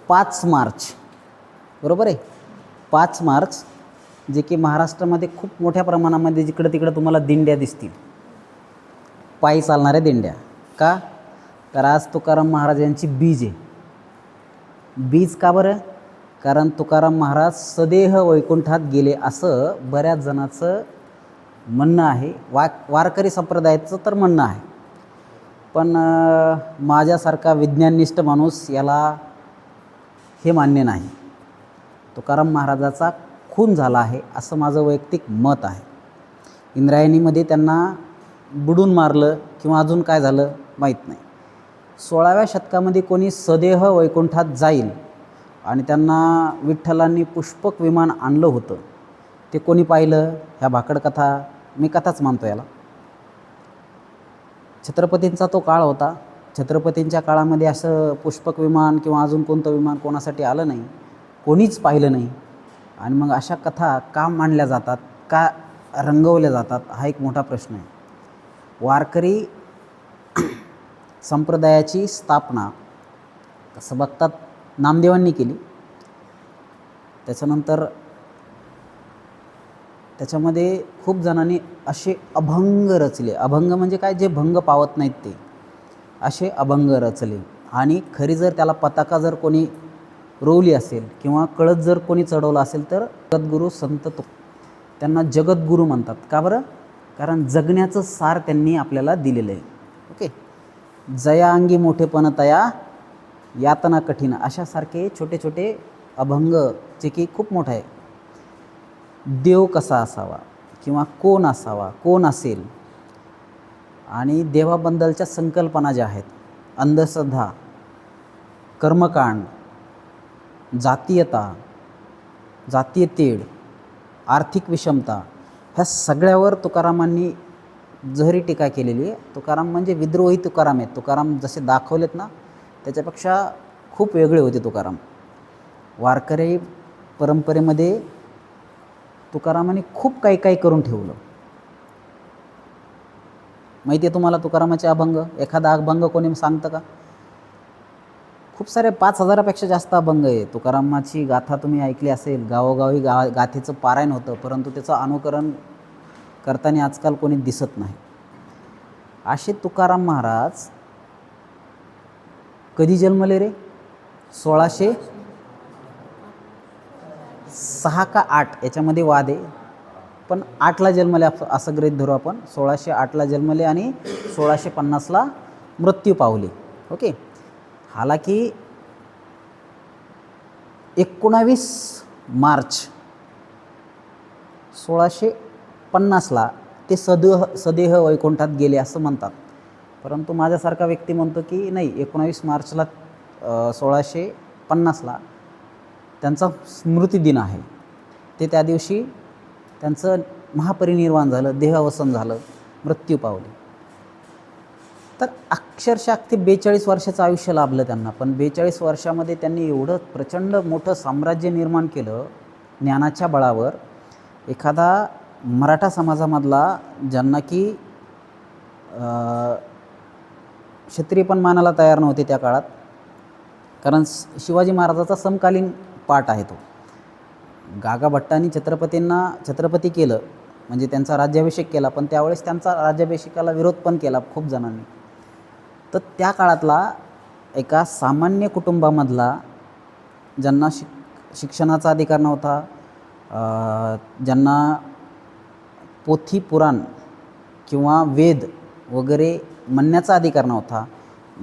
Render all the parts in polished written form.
5 मार्च, बरोबर आहे, 5 मार्च, जे की महाराष्ट्रामध्ये खूप मोठ्या प्रमाणामध्ये जिकडं तिकडं तुम्हाला दिंड्या दिसतील, पायी चालणाऱ्या दिंड्या. का? तर आज तुकाराम महाराज यांची बीज आहे. बीज का बरं? कारण तुकाराम महाराज सदेह वैकुंठात गेले असं बऱ्याच जणांचं म्हणणं आहे. वारकरी संप्रदायाचं तर म्हणणं आहे, पण माझ्यासारखा विज्ञाननिष्ठ माणूस याला हे मान्य नाही. तुकाराम महाराजाचा खून झाला आहे असं माझं वैयक्तिक मत आहे. इंद्रायणीमध्ये त्यांना बुडून मारलं किंवा अजून काय झालं माहीत नाही. 16व्या शतकामध्ये कोणी सदेह वैकुंठात जाईल आणि त्यांना विठ्ठलांनी पुष्पक विमान आणलं होतं, ते कोणी पाहिलं? ह्या भाकडकथा, मी कथाच मानतो याला. छत्रपतींचा तो काळ होता. छत्रपतींच्या काळामध्ये असं पुष्पक विमान किंवा अजून कोणतं विमान कोणासाठी आलं नाही, कोणीच पाहिलं नाही. आणि मग अशा कथा का मांडल्या जातात, का रंगवल्या जातात, हा एक मोठा प्रश्न आहे. वारकरी संप्रदायाची स्थापना तसं बघतात नामदेवांनी केली. त्याच्यानंतर त्याच्यामध्ये खूप जणांनी असे अभंग रचले. अभंग म्हणजे काय? जे भंग पावत नाहीत ते, असे अभंग रचले. आणि खरी जर त्याला पताका जर कोणी रोवली असेल किंवा कळस जर कोणी चढवला असेल तर जगद्गुरू संत त्यांना जगद्गुरू म्हणतात. का बरं? कारण जगण्याचं सार त्यांनी आपल्याला दिलेलं आहे. ओके. जया अंगी मोठेपण तया यातना कठीण, अशासारखे छोटे छोटे अभंग जे की खूप मोठं आहे. देव कसा असावा किंवा कोण असावा, कोण असेल, आणि देवाबद्दलच्या संकल्पना ज्या आहेत, अंधश्रद्धा, कर्मकांड, जातीयता, जातीय तेढ, आर्थिक विषमता, ह्या सगळ्यावर तुकारामांनी जहरी टीका केलेली आहे. तुकाराम म्हणजे विद्रोही तुकाराम आहेत. तुकाराम जसे दाखवलेत ना, त्याच्यापेक्षा खूप वेगळे होते तुकाराम. वारकरी परंपरेमध्ये तुकारामांनी खूप काही काही करून ठेवलं. माहिती आहे तुम्हाला तुकारामाचे अभंग? एखादा अभंग कोणी सांगतं का? खूप सारे 5000पेक्षा जास्त अभंग आहे. तुकारामाची गाथा तुम्ही ऐकली असेल, गावोगावी गाथेचं पारायण होतं, परंतु त्याचं अनुकरण करताना आजकाल कोणी दिसत नाही. असे तुकाराम महाराज कधी जन्मले रे? 1606 का 8 याच्यामध्ये वाद आहे, पण 8ला जन्मले असं गृहीत धरू आपण. 1608ला जन्मले आणि 1650ला मृत्यू पावले. ओके. हालाकी 19 मार्च 1650ला ते सदेह वैकुंठात गेले असं म्हणतात, परंतु माझ्यासारखा व्यक्ती म्हणतो की नाही, 19 मार्चला 1650ला त्यांचा स्मृतिदिन आहे. ते त्या दिवशी त्यांचं महापरिनिर्वाण झालं, देहावसन झालं, मृत्यू पावले. तर अक्षरशः ते 42 वर्षाचं आयुष्य लाभलं त्यांना. पण 42 वर्षामध्ये त्यांनी एवढं प्रचंड मोठं साम्राज्य निर्माण केलं ज्ञानाच्या बळावर. एखादा मराठा समाजामधला ज्यांना की क्षत्रिय पण मानायला तयार नव्हते त्या काळात, कारण शिवाजी महाराजाचा समकालीन पाठ आहे तो. गागा भट्टांनी छत्रपती केलं, म्हणजे त्यांचा राज्याभिषेक केला, पण त्यावेळेस त्यांचा राज्याभिषेकाला विरोध पण केला खूप जणांनी. तर त्या काळातला एका सामान्य कुटुंबामधला ज्यांना शिक्षणाचा अधिकार नव्हता, ज्यांना पोथी पुराण किंवा वेद वगैरे म्हणण्याचा अधिकार नव्हता,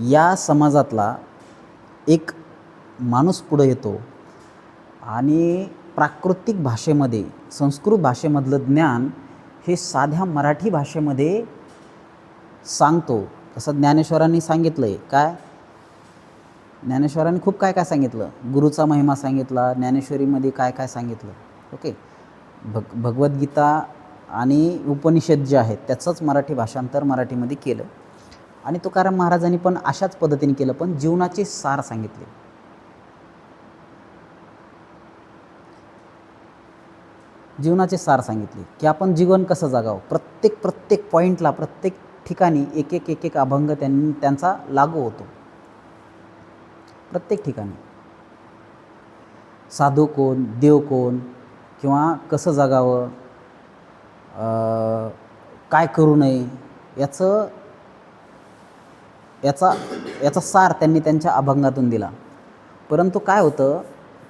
या समाजातला एक माणूस पुढे येतो आणि प्राकृतिक भाषेमध्ये, संस्कृत भाषेमधलं ज्ञान हे साध्या मराठी भाषेमध्ये सांगतो. तसं ज्ञानेश्वरांनी सांगितलं आहे. काय? ज्ञानेश्वरांनी खूप काय काय सांगितलं. गुरुचा महिमा सांगितला, ज्ञानेश्वरीमध्ये काय काय सांगितलं. ओके. भगवद्गीता आणि उपनिषद जे आहेत त्याचंच मराठी भाषांतर मराठीमध्ये केलं. आणि तुकाराम महाराजांनी पण अशाच पद्धतीने केलं, पण जीवनाचे सार सांगितले. जीवनाचे सार सांगितले की आपण जीवन कसं जगावं. प्रत्येक पॉईंटला, प्रत्येक ठिकाणी एक एक अभंग त्यांचा लागू होतो प्रत्येक ठिकाणी. साधू कोण, देव कोण, किंवा कसं जगावं, काय करू नये, याचं याचा याचा सार त्यांनी त्यांच्या अभंगातून दिला. परंतु काय होतं,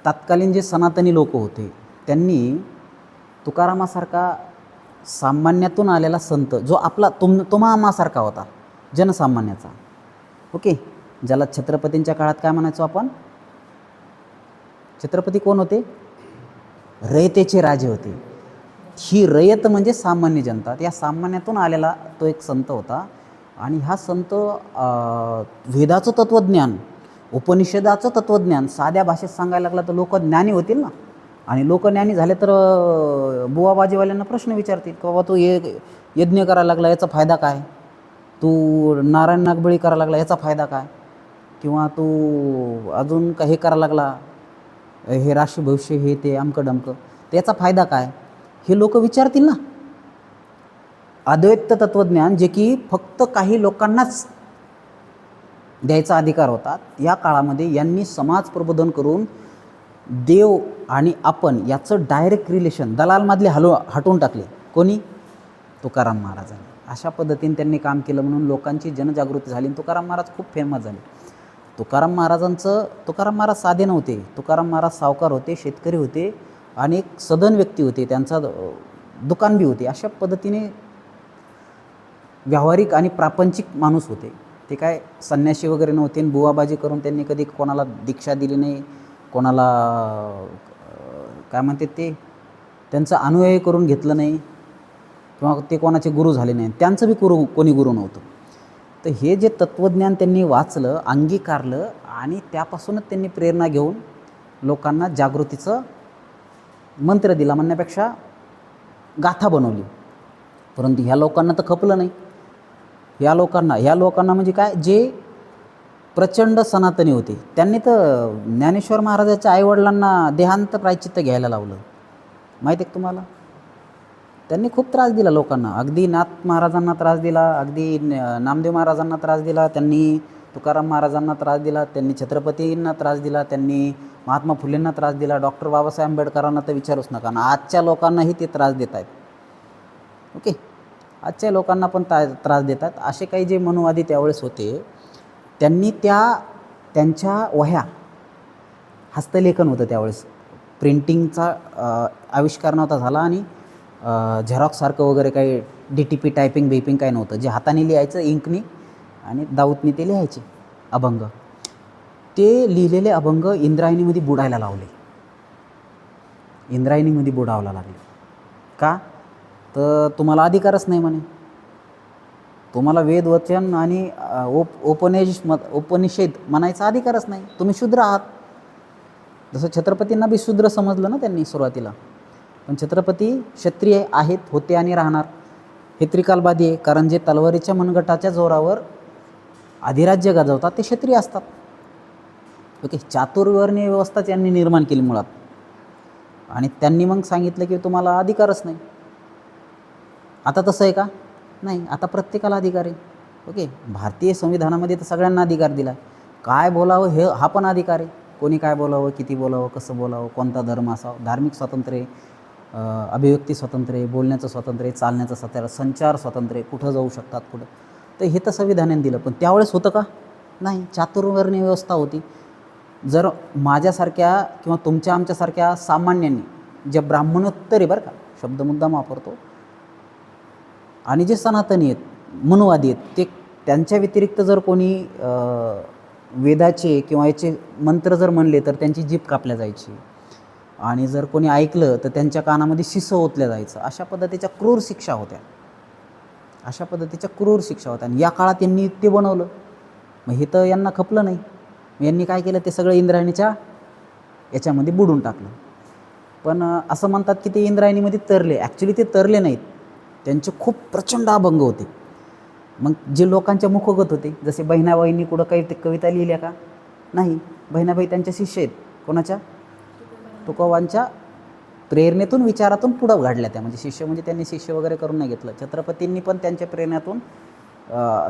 तत्कालीन जे सनातनी लोक होते त्यांनी तुकारामासारखा सामान्यातून आलेला संत, जो आपला तुम्हा आम्हासारखा होता, जनसामान्याचा, ओके, ज्याला छत्रपतींच्या काळात काय म्हणायचो आपण, छत्रपती कोण होते, रयतेचे राजे होते. ही रयत म्हणजे सामान्य जनता, या सामान्यातून आलेला तो एक संत होता. आणि हा संत वेदाचं तत्त्वज्ञान, उपनिषदाचं तत्त्वज्ञान साध्या भाषेत सांगायला लागला तर लोक ज्ञानी होतील ना. आणि लोक ज्ञानी झाले तर बुवाबाजीवाल्यांना प्रश्न विचारतील की बाबा तू यज्ञ करायला लागला याचा फायदा काय, तू नारायण नागबळी करायला लागला याचा फायदा काय, किंवा तू अजून काही करायला लागला, हे राशी भविष्य हे ते अमकं डमकं, त्याचा फायदा काय, हे लोक विचारतील ना. अद्वैत तत्त्वज्ञान जे की फक्त काही लोकांनाच द्यायचा अधिकार होता, या काळामध्ये यांनी समाज प्रबोधन करून देव आणि आपण याचं डायरेक्ट रिलेशन दलालमधले हटवून टाकले. कोणी, तुकाराम महाराजांनी. अशा पद्धतीने त्यांनी काम केलं म्हणून लोकांची जनजागृती झाली. तुकाराम महाराज खूप फेमस झाले. तुकाराम महाराज साधे नव्हते. तुकाराम महाराज सावकार होते, शेतकरी होते आणि एक सधन व्यक्ती होते, त्यांचा दुकान बी होते. अशा पद्धतीने व्यावहारिक आणि प्रापंचिक माणूस होते. ते काय संन्याशी वगैरे नव्हते. बुवाबाजी करून त्यांनी कधी कोणाला दीक्षा दिली नाही, कोणाला काय म्हणतात ते त्यांचं अनुयायी करून घेतलं नाही, किंवा ते कोणाचे गुरु झाले नाही, त्यांचं बी कोणी गुरु नव्हतं. तर हे जे तत्त्वज्ञान त्यांनी वाचलं, अंगीकारलं आणि त्यापासूनच त्यांनी प्रेरणा घेऊन लोकांना जागृतीचं मंत्र दिला म्हणण्यापेक्षा गाथा बनवली. परंतु ह्या लोकांना तर खपलं नाही. ह्या लोकांना म्हणजे काय, जे प्रचंड सनातनी होते त्यांनी तर ज्ञानेश्वर महाराजाच्या आईवडिलांना देहांत प्रायश्चित्त घ्यायला लावलं. माहीत आहे तुम्हाला, त्यांनी खूप त्रास दिला लोकांना. अगदी नाथ महाराजांना त्रास दिला, अगदी नामदेव महाराजांना त्रास दिला, त्यांनी तुकाराम महाराजांना त्रास दिला, त्यांनी छत्रपतींना त्रास दिला, त्यांनी महात्मा फुलेंना त्रास दिला, डॉक्टर बाबासाहेब आंबेडकरांना तर विचारूच नका ना. आजच्या लोकांनाही ते त्रास देत आहेत. ओके, आजच्या लोकांना पण त्रास देतात. असे काही जे मनुवादी त्यावेळेस होते त्यांनी त्यांच्या वह्या, हस्तलेखन होतं त्यावेळेस, प्रिंटिंगचा आविष्कार नव्हता झाला आणि झेरॉक्ससारखं वगैरे काही DTP टायपिंग बेपिंग काही नव्हतं. जे हाताने लिहायचं इंकनी आणि दाऊतनी ते लिहायचे अभंग. ते लिहिलेले अभंग इंद्रायणीमध्ये बुडायला लावले, इंद्रायणीमध्ये बुडावला लागले. का, तर तुम्हाला अधिकारच नाही म्हणे, तुम्हाला वेद वचन आणि उपनिषद म्हणायचा अधिकारच नाही, तुम्ही शूद्र आहात. जसं छत्रपतींना बी शूद्र समजलं ना त्यांनी सुरुवातीला. पण छत्रपती क्षत्रिय आहेत, होते आणि राहणार. हे त्रिकालबादी आहे, कारण जे तलवारीच्या मनगटाच्या जोरावर अधिराज्य गाजवतात ते क्षत्रिय असतात. ओके, चातुर्वर्णीय व्यवस्था त्यांनी निर्माण केली मुळात. आणि त्यांनी मग सांगितलं की तुम्हाला अधिकारच नाही. आता तसं आहे का, नाही, आता प्रत्येकाला अधिकार आहे. ओके, भारतीय संविधानामध्ये तर सगळ्यांना अधिकार दिला आहे. काय बोलावं हा पण अधिकार आहे. कोणी काय बोलावं, किती बोलावं, कसं बोलावं, कोणता धर्म असावा, धार्मिक स्वातंत्र्य, अभिव्यक्ती स्वातंत्र्य, बोलण्याचं स्वातंत्र्य, चालण्याचं स्वातंत्र्य, संचार स्वातंत्र्य, कुठं जाऊ शकतात कुठं, तर हे तर संविधानाने दिलं. पण त्यावेळेस होतं का, नाही, चातुर्वर्णीय व्यवस्था होती. जर माझ्यासारख्या किंवा तुमच्या आमच्यासारख्या सामान्यांनी, जे ब्राह्मणोत्तर आहे बरं का, शब्द मुद्दाम वापरतो, आणि जे सनातनी आहेत, मनुवादी आहेत, ते त्यांच्या व्यतिरिक्त जर कोणी वेदाचे किंवा याचे मंत्र जर म्हणले तर त्यांची जीभ कापल्या जायची, आणि जर कोणी ऐकलं तर त्यांच्या कानामध्ये शिसं ओतल्या जायचं. अशा पद्धतीच्या क्रूर शिक्षा होत्या, आणि या काळात यांनी ते बनवलं. मग हे तर यांना खपलं नाही. यांनी काय केलं, ते सगळं इंद्रायणीच्या याच्यामध्ये बुडून टाकलं. पण असं म्हणतात की ते इंद्रायणीमध्ये तरले, ॲक्च्युली ते तरले नाहीत. त्यांचे खूप प्रचंड अभंग होते. मग जे लोकांच्या मुखगत होते, जसे बहिणाबाईंनी कुठं काही ते कविता लिहिल्या का, नाही. बहिणाबाई त्यांच्या शिष्य आहेत. कोणाच्या, तुकोबांच्या प्रेरणेतून, विचारातून पुढं घडल्या त्या. म्हणजे शिष्य म्हणजे त्यांनी शिष्य वगैरे करून नाही घेतलं. छत्रपतींनी पण त्यांच्या प्रेरणेतून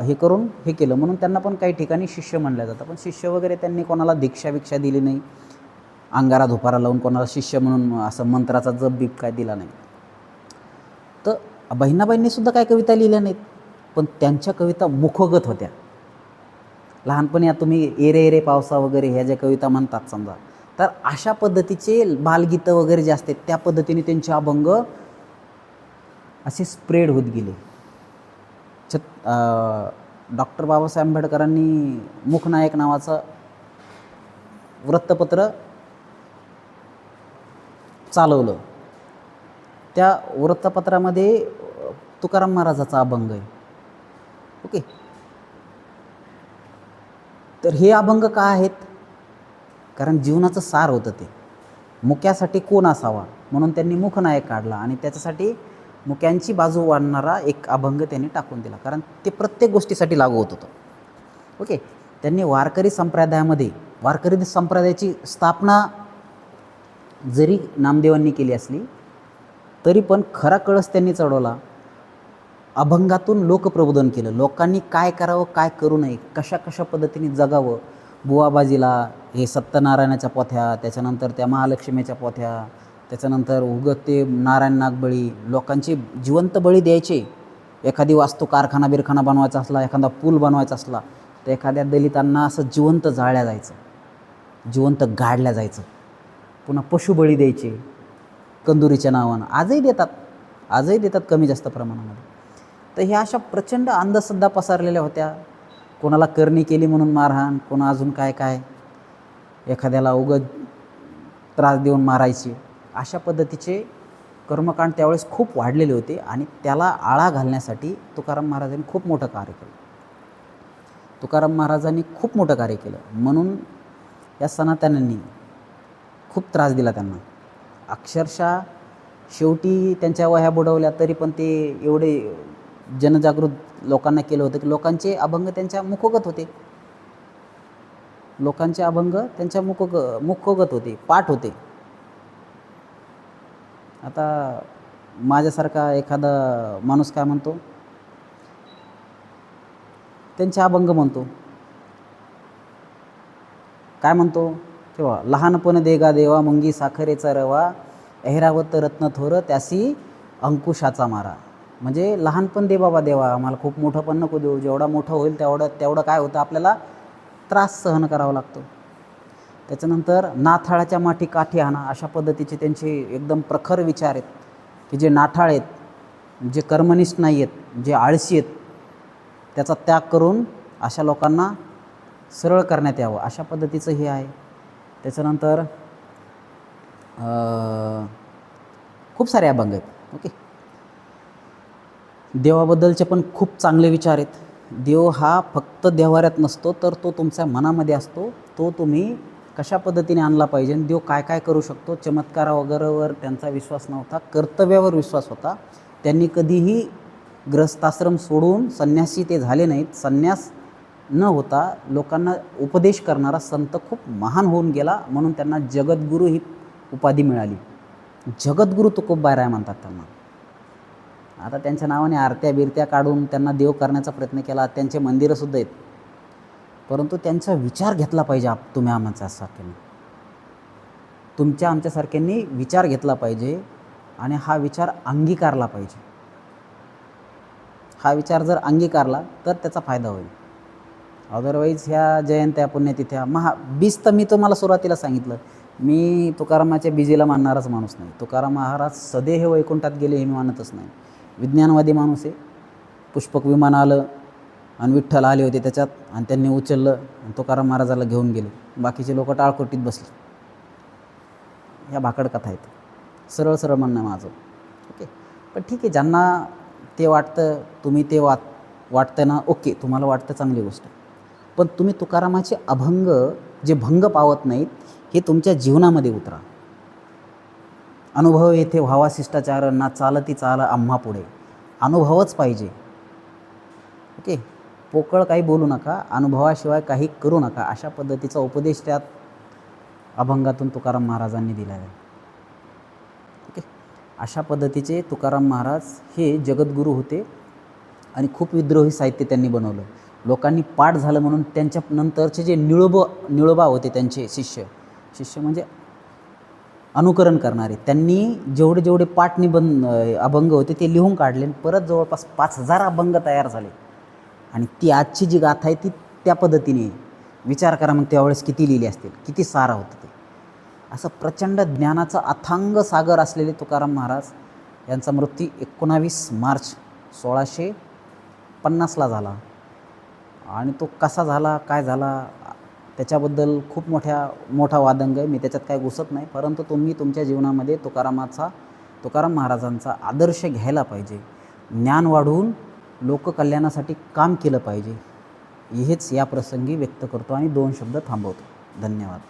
हे करून हे केलं, म्हणून त्यांना पण काही ठिकाणी शिष्य म्हणलं जातं. पण शिष्य वगैरे त्यांनी कोणाला दीक्षा दिली नाही. अंगारा धुपारा लावून कोणाला शिष्य म्हणून असं मंत्राचा जप बीप काय दिला नाही. तर बहिणाबाईंनीसुद्धा काय कविता लिहिल्या नाहीत, पण त्यांच्या कविता मुखगत होत्या. लहानपणी आता तुम्ही एरे एरे पावसा वगैरे ह्या ज्या कविता म्हणतात समजा, तर अशा पद्धतीचे बालगीतं वगैरे जे असते त्या पद्धतीने त्यांचे अभंग असे स्प्रेड होत गेले. डॉक्टर बाबासाहेब आंबेडकरांनी मुखनायक नावाचं वृत्तपत्र चालवलं. त्या वृत्तपत्रामध्ये तुकाराम महाराजाचा अभंग आहे. ओके, तर हे अभंग का आहेत? कारण जीवनाचं सार होतं ते. मुक्यासाठी कोण असावा म्हणून त्यांनी मुखनायक काढला आणि त्याच्यासाठी मुक्यांची बाजू वाढणारा एक अभंग त्यांनी टाकून दिला, कारण ते प्रत्येक गोष्टीसाठी लागू होत होतं. ओके, त्यांनी वारकरी संप्रदायामध्ये वारकरी संप्रदायाची स्थापना जरी नामदेवांनी केली असली तरी पण खरा कळस त्यांनी चढवला. अभंगातून लोकप्रबोधन केलं. लोकांनी काय करावं, काय करू नये, कशा कशा पद्धतीने जगावं. बुवाबाजीला हे सत्यनारायणाच्या पोथ्या, त्याच्यानंतर त्या महालक्ष्मीच्या पोथ्या, त्याच्यानंतर उगत ते नारायण नागबळी, लोकांचे जिवंत बळी द्यायचे. एखादी वास्तू कारखाना बिरखाना बनवायचा असला, एखादा पूल बनवायचा असला तर एखाद्या दलितांना असं जिवंत जाळल्या जायचं, जिवंत गाडल्या जायचं. पुन्हा पशुबळी द्यायचे कंदुरीच्या नावानं. आजही देतात कमी जास्त प्रमाणामध्ये. तर ह्या अशा प्रचंड अंधश्रद्धा पसरलेल्या होत्या. कोणाला करणी केली म्हणून मारहाण, कोणा अजून काय काय, एखाद्याला उगाच त्रास देऊन मारायचे. अशा पद्धतीचे कर्मकांड त्यावेळेस खूप वाढलेले होते आणि त्याला आळा घालण्यासाठी तुकाराम महाराजांनी खूप मोठं कार्य केलं. म्हणून या सनातन्यांनी खूप त्रास दिला त्यांना. अक्षरशः शेवटी त्यांच्या वह्या बुडवल्या तरी पण ते एवढे जनजागृत लोकांना केलं होतं की लोकांचे अभंग त्यांच्या मुखोगत होते, पाठ होते. आता माझ्यासारखा एखादा माणूस काय म्हणतो, त्यांचे अभंग म्हणतो. काय म्हणतो तेव्हा, लहानपण देगा देवा मुंगी साखरेचा रवा, ऐरावत रत्न थोर त्यासी अंकुशाचा मारा. म्हणजे लहानपण दे बाबा देवा, आम्हाला खूप मोठं पण नको देऊ. जेवढा मोठं होईल तेवढं काय होतं, आपल्याला त्रास सहन करावा लागतो. त्याच्यानंतर नाथाळाच्या माठी काठी आणा, अशा पद्धतीचे त्यांचे एकदम प्रखर विचार आहेत की जे नाठाळ आहेत, जे कर्मनिष्ठ नाही आहेत, जे आळशी आहेत, त्याचा त्याग करून अशा लोकांना सरळ करण्यात यावं, अशा पद्धतीचं हे आहे. त्याच्यानंतर खूप सारे अभंग आहेत. ओके, देवाबद्दलचे पण खूप चांगले विचार आहेत. देव हा फक्त देव्हाऱ्यात नसतो, तर तो तुमच्या मनामध्ये असतो. तो तुम्ही कशा पद्धतीने आणला पाहिजे, देव काय काय करू शकतो. चमत्कारा वगैरेवर त्यांचा विश्वास नव्हता, कर्तव्यावर विश्वास होता. त्यांनी कधीही गृहस्थाश्रम सोडून संन्यासी ते झाले नाहीत. संन्यास न होता लोकांना उपदेश करणारा संत खूप महान होऊन गेला, म्हणून त्यांना जगद्गुरू ही उपाधी मिळाली. जगद्गुरू तुकोबराय म्हणतात त्यांना. आता त्यांच्या नावाने आरत्या बिरत्या काढून त्यांना देव करण्याचा प्रयत्न केला. त्यांचे मंदिरंसुद्धा आहेत, परंतु त्यांचा विचार घेतला पाहिजे. तुम्ही आमच्यासारख्यांनी विचार घेतला पाहिजे आणि हा विचार अंगीकारला पाहिजे. हा विचार जर अंगीकारला तर त्याचा फायदा होईल. अदरवाईज ह्या जयंत्या पुण्यतिथ्या बीज तर मी तुम्हाला सुरुवातीला सांगितलं, मी तुकारामाच्या बीजेला मानणाराच माणूस नाही. तुकाराम महाराज सदेह वैकुंठात गेले हे मी मानतच नाही. विज्ञानवादी माणूस आहे. पुष्पक विमान आलं आणि विठ्ठल आले होते त्याच्यात, आणि त्यांनी उचललं आणि तुकाराम महाराजाला घेऊन गेले. बाकीचे लोक टाळकोटीत बसले. ह्या भाकड कथा आहेत. सरळ सरळ म्हणणं माझं. ओके, पण ठीक आहे, ज्यांना ते वाटतं, तुम्ही ते वाटतं ना, ओके, तुम्हाला वाटतं, चांगली गोष्ट. पण तुम्ही तुकारामाचे अभंग जे भंग पावत नाहीत हे तुमच्या जीवनामध्ये उतरा. अनुभव येथे व्हावा शिष्टाचार, ना चालती चाल आम्हा पुढे. अनुभवच पाहिजे. ओके, पोकळ काही बोलू नका, अनुभवाशिवाय काही करू नका, अशा पद्धतीचा उपदेश त्यात अभंगातून तुकाराम महाराजांनी दिला आहे. ओके, अशा पद्धतीचे तुकाराम महाराज हे जगद्गुरू होते आणि खूप विद्रोही साहित्य त्यांनी बनवलं. लोकांनी पाठ झालं म्हणून त्यांच्या नंतरचे जे निळोबा होते, त्यांचे शिष्य म्हणजे अनुकरण करणारे. त्यांनी जेवढे जेवढे पाठ निबंध अभंग होते ते लिहून काढले. परत जवळपास 5,000 अभंग तयार झाले. आणि ती आजची जी गाथा आहे ती त्या पद्धतीने. विचार करा मग त्यावेळेस किती लिहिले असतील, किती सारा होतं ते. असं प्रचंड ज्ञानाचा अथांग सागर असलेले तुकाराम महाराज यांचा मृत्यू 19 मार्च 1650ला झाला. आणि तो कसा झाला, काय झाला, त्याच्याबद्दल खूप मोठा वादंग आहे. मी त्याच्यात काय घुसत नाही. परंतु तुम्ही तुमच्या जीवनामध्ये तुकाराम महाराजांचा आदर्श घ्यायला पाहिजे. ज्ञान वाढवून लोककल्याणासाठी काम केलं पाहिजे. हेच या प्रसंगी व्यक्त करतो आणि 2 शब्द थांबवतो. धन्यवाद.